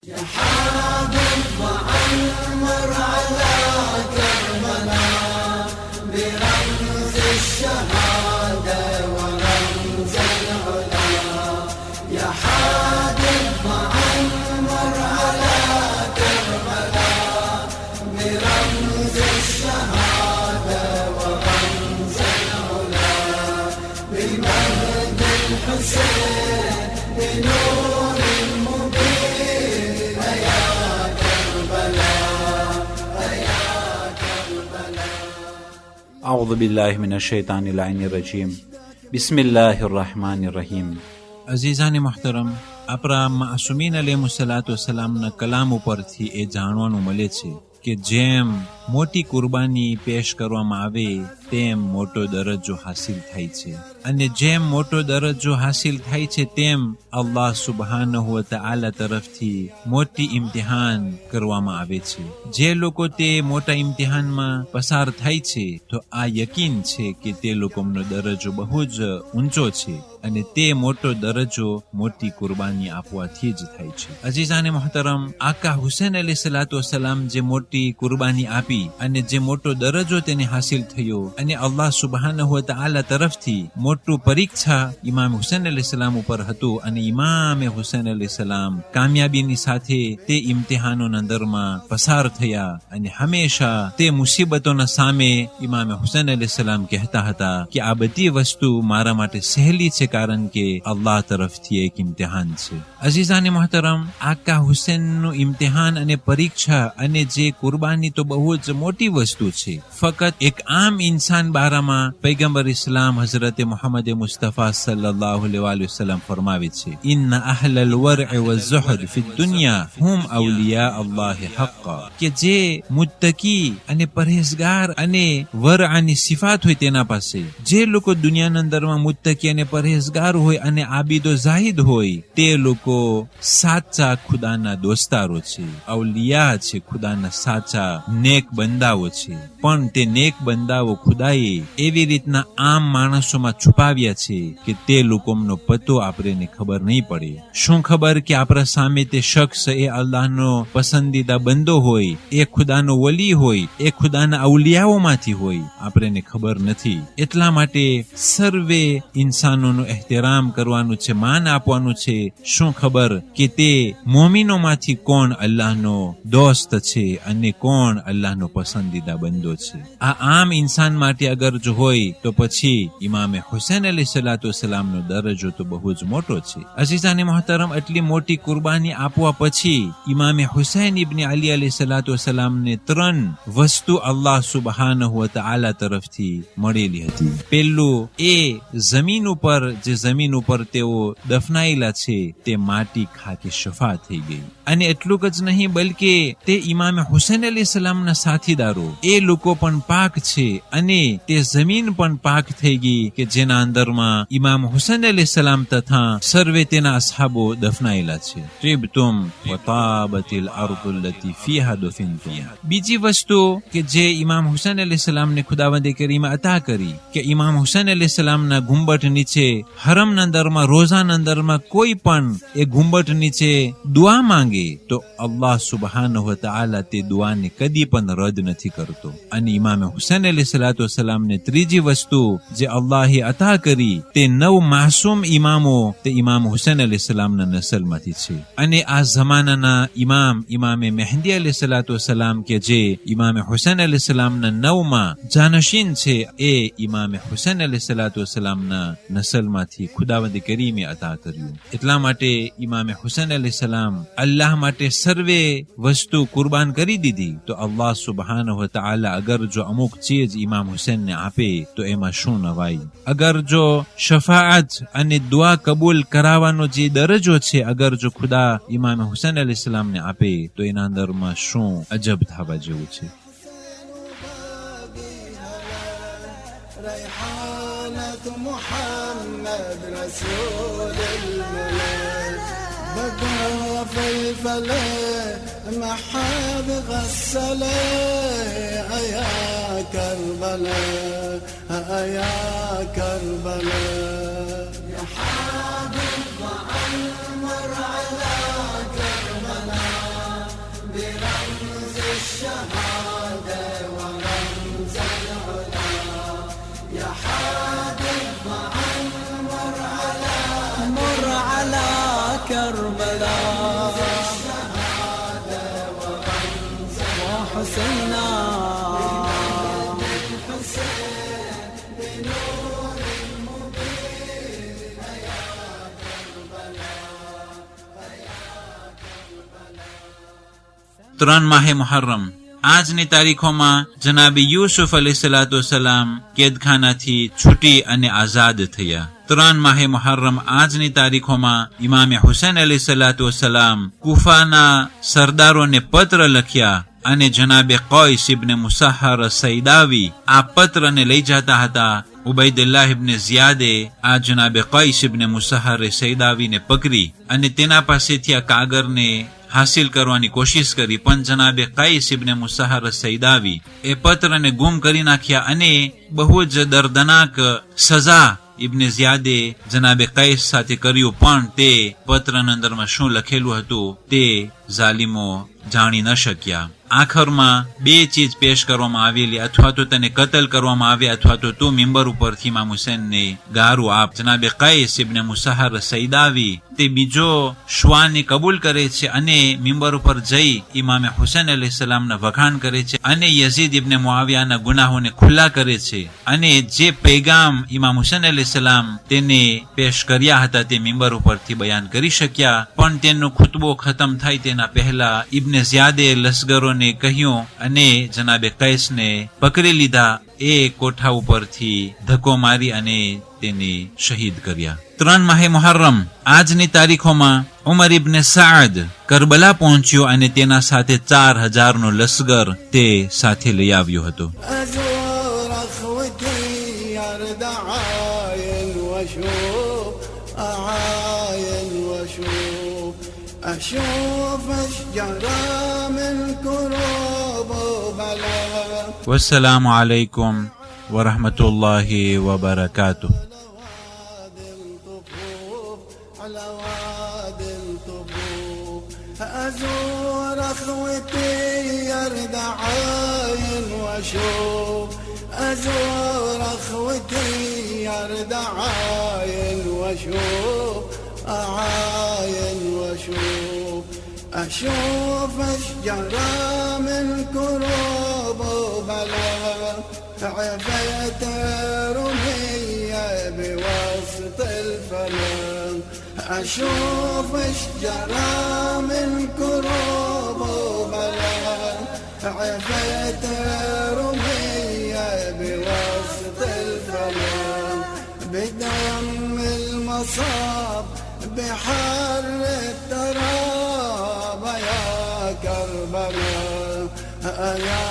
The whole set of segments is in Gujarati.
يا حابب وعمر على كربلاء برمز الشهادة ورمز العلا. يا حابب وعمر على كربلاء برمز الشهادة ورمز العلا. بمجد الحسين بنور أعوذ بالله من الشیطان اللعین الرجیم. بسم الله الرحمن الرحیم. અઝીઝાને મુહતરમ, આપણા માસૂમીન અલૈહિસ્સલાતુવસ્સલામના કલામ ઉપરથી એ જાણવાનું મળે છે કે જેમ મોટી કુરબાની પેશ કરવામાં આવે તેમ મોટો દરજ્જો હાસિલ થાય છે, અને જેમ મોટો દરજ્જો હાસિલ થાય છે તેમ અલ્લાહ સુબહાનહુ વ તઆલા તરફથી મોટી ઇમ્તિહાન કરવામાં આવે છે. જે લોકો તે મોટા ઇમ્તિહાનમાં પસાર થાય છે તો આ યકીન છે કે તે લોકોનો દરજ્જો બહુ જ ઊંચો છે, અને તે મોટો દરજ્જો મોટી કુરબાની આપવાથી જ થાય છે. અઝીઝાને મુહતરમ, આકા હુસૈન અલૈહિસ્સલાતુવસ્સલામ જે મોટી કુરબાની આપી અને જે મોટો દરજ્જો તેને હાસિલ થયો, અને અલ્લાહ સુબહાનહુ વ તઆલા તરફથી મોટું પરીક્ષા ઇમામ હુસૈન અલૈહિસ્સલામ ઉપર હતું, અને ઇમામે હુસૈન અલૈહિસ્સલામ કામયાબીની સાથે તે ઇમ્તિહાનોના અંદરમાં પસાર થયા, અને હંમેશા તે મુસીબતોના સામે ઇમામે હુસૈન અલૈહિસ્સલામ કહેતા હતા કે આ બધી વસ્તુ મારા માટે સહેલી છે, કારણ કે અલ્લાહ તરફથી એક ઇમ્તિહાન છે. અઝીઝાને મુહતરમ, આકા હુસૈનનું ઇમ્તિહાન અને પરીક્ષા અને જે કુરબાની તો બહુ જ મોટી વસ્તુ છે. ફક્ત એક આમ ઇન્સાન બારામાં પૈગંબર ઇસ્લામ હઝરતે મુહમ્મદ મુસ્તફા સલ્લલ્લાહુ અલૈહિ વસલ્લમ ફરમાવે છે, ઇન્ન અહલલ વર'i વઝુહદ ફી દુનિયા હુમ અવલિયા અલ્લાહ હક્કા, કે જે મુત્તકી અને પરહેઝગાર અને વરઆની સિફાત હોય તેના પાસે, જે લોકો દુનિયાના અંદરમાં મુત્તકી અને પરહેઝગાર હોય અને આબિદો જાહિદ હોય, તે લોકો સાચા ખુદાના દોસ્તારો છે, અવલિયા છે, ખુદાના સાચા નેક બંદાઓ છે. પણ તે નેક બંદાઓ ખુદાએ એવી રીતના આમ માણસોમાં છુપાવ્યા છે કે તે લોકોનો પતો આપણને ખબર નહીં પડે. શું ખબર કે આપણા સામે તે શખ્સ એ અલ્લાહનો પસંદીદા બંદો હોય, એ ખુદાનો વલી હોય, એ ખુદાના અવલિયાઓમાંથી હોય, આપણને ખબર નથી. એટલા માટે સર્વે ઇન્સાનોનું એહતરામ કરવાનું છે, માન આપવાનું છે. શું ખબર કે તે મોમિનોમાંથી કોણ અલ્લાહનો દોસ્ત છે અને કોણ અલ્લાહનો પસંદીદા બંદો છે. આ આમ ઇન્સાન માટે અગર જો હોય તો પછી ઇમામે હુસૈન અલૈહિસ્સલાતુવસ્સલામનો દરજ્જો તો બહુ જ મોટો છે. અઝીઝાને મુહતરમ, એટલી મોટી કુરબાની આપવા પછી ઇમામે હુસૈન ઇબ્ન અલી અલૈહિસ્સલાતુવસ્સલામને 3 વસ્તુ અલ્લાહ સુબહાનહુ વ તઆલા તરફથી મળેલી હતી. પહેલું, એ જમીન ઉપર તેઓ દફનાયેલા છે તે માટી ખાકે શફા થઈ ગઈ, અને એટલું જ નહીં બલકે તે ઇમામે હુસૈન અલૈહિસ્સલામના સાથીદારો એ લોકો પણ પાક છે, અને તે જમીન પણ પાક થઈ ગઈ કે જેના અંદરમાં ઇમામ હુસૈન અલૈહિસ્સલામ તથા સર્વે તેના અસહાબો દફનાયેલા છે. ત્રિબતુમ વતાબતિલ અર્દુ લતી ફીહા દફિનતુમ. બીજી વસ્તુ કે જે ઇમામ હુસૈન અલૈહિસ્સલામને ખુદાવંદે કરીમા અતા કરી કે ઇમામ હુસૈન અલૈહિસ્સલામના ગુંબટ નીચે હરમના અંદરમાં રોઝાના અંદરમાં કોઈ પણ એ ગુંબટ નીચે દુઆ માંગે તો અલ્લાહ સુબહાનહુ વ તઆલા તે દુઆને કદી પણ રદ નથી કરતો. અને ઇમામ હુસૈન અલૈહિસ્સલાતુવસ્સલામને ત્રીજી વસ્તુ જે અલ્લાહે અતા કરી તે 9 માસૂમ ઇમામો તે ઇમામ હુસૈન અલૈહિસ્સલામના નસલમાંથી છે. અને આ જમાનાના ઇમામે મહેદી અલૈહિસ્સલાતુવસ્સલામ કે જે ઇમામે હુસૈન અલૈહિસ્સલામના 9માં જાનશીન છે, એ ઇમામે હુસૈન અલૈહિસ્સલાતુવસ્સલામના નસલમાંથી ખુદાવંદ કરીમે અતા કર્યું. એટલા માટે ઇમામે હુસૈન અલૈહિસ્સલામ અલ્લાહ માટે સર્વે વસ્તુ કુરબાન કરી દીધી. તો અલ્લાહ સુબહાનહુ વ તઆલા અગર જો અમુક ચીજ ઇમામ હુસૈનને આપે તો એમાં શું નવાઈ. અગર જો શફાઅત અને દુઆ કબૂલ કરાવવાનો જે દરજ્જો છે, અગર જો ખુદા ઇમામ હુસૈન અલૈહિસ્સલામને આપે તો એના અંદરમાં શું અજબ થવા જેવું છે. محاب غسله يا كربلاء يا كربلاء يا حابب وعمر على كربلاء 3 માહે મુહર્રમ આજની તારીખોમાં જનાબી યુસુફ અલૈહિસ્સલામ કેદખાનાથી છૂટી અને આઝાદ થયા. 3 માહે મુહર્રમ આજની તારીખોમાં ઇમામે હુસૈન અલૈહિસ્સલામ કુફાના સરદારોને પત્ર લખ્યા અને જનાબે કૈસ ઇબ્ન મુસહર સૈદાવી આ પત્રને લઈ જતા હતા. ઉબૈદુલ્લાહ ઇબ્ન ઝિયાદે આ જનાબે કૈસ ઇબ્ન મુસહર સૈદાવીને પકડી અને તેના પાસેથી આ કાગરને હાસિલ કરવાની કોશિશ કરી, પણ જનાબે કૈસ ઇબ્ન મુસહર સૈદાવી એ પત્રને ગુમ કરી નાખ્યા અને બહુ જ દર્દનાક સજા ઇબ્ન ઝિયાદે જનાબે કૈસ સાથે કર્યું, પણ તે પત્રના અંદરમાં શું લખેલું હતું તે ઝાલિમો જાણી ન શક્યા. આખરમાં 2 ચીજ પેશ કરવામાં આવેલી, અથવા તો તેને કતલ કરવામાં આવે અથવા તો તું મિંબર ઉપરથી ઇમામ હુસૈનને ગારું આપ. જનાબે કૈસ ઇબ્ન મુસહર સૈદાવી તે બીજો શ્વાને કબૂલ કરે છે અને મિંબર ઉપર જઈ ઇમામે હુસૈન અલૈહિસ્સલામના વખાણ કરે છે અને યઝીદ ઇબ્ન મુઆવિયાના ગુનાહોને ખુલ્લા કરે છે અને જે પૈગામ ઇમામ હુસૈન અલૈહિસ્સલામ તેને પેશ કર્યા હતા તે મિંબર ઉપરથી બયાન કરી શક્યા. પણ તેનો ખુતબો ખતમ થાય તેના પહેલા ઇબ્ન ઝિયાદે લશ્કરોને કહ્યું અને જનાબે કૈસને પકડી લીધા. એ કોઠા ઉપરથી ધક્કો મારી અને તેને શહીદ કર્યા. 3 માહે મુહર્રમ આજની તારીખોમાં ઉમર ઇબ્ન સાદ કરબલા પહોંચ્યો અને તેના સાથે 4000નો લશ્કર તે સાથે લઈ આવ્યો હતો. والسلام عليكم ورحمة الله وبركاته. على واد الطفوف أزور أخوتي يرد عاين وأشوف أزور أخوتي يرد عاين وأشوف أعاين وأشوف أشوف أشجارا من كروب وبلا عفيت رمية بوسط الفلم أشوف أشجارا من كروب وبلا عفيت رمية بوسط الفلم بدم المصاب بحر التراب يا كربلاء يا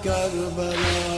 كربلاء.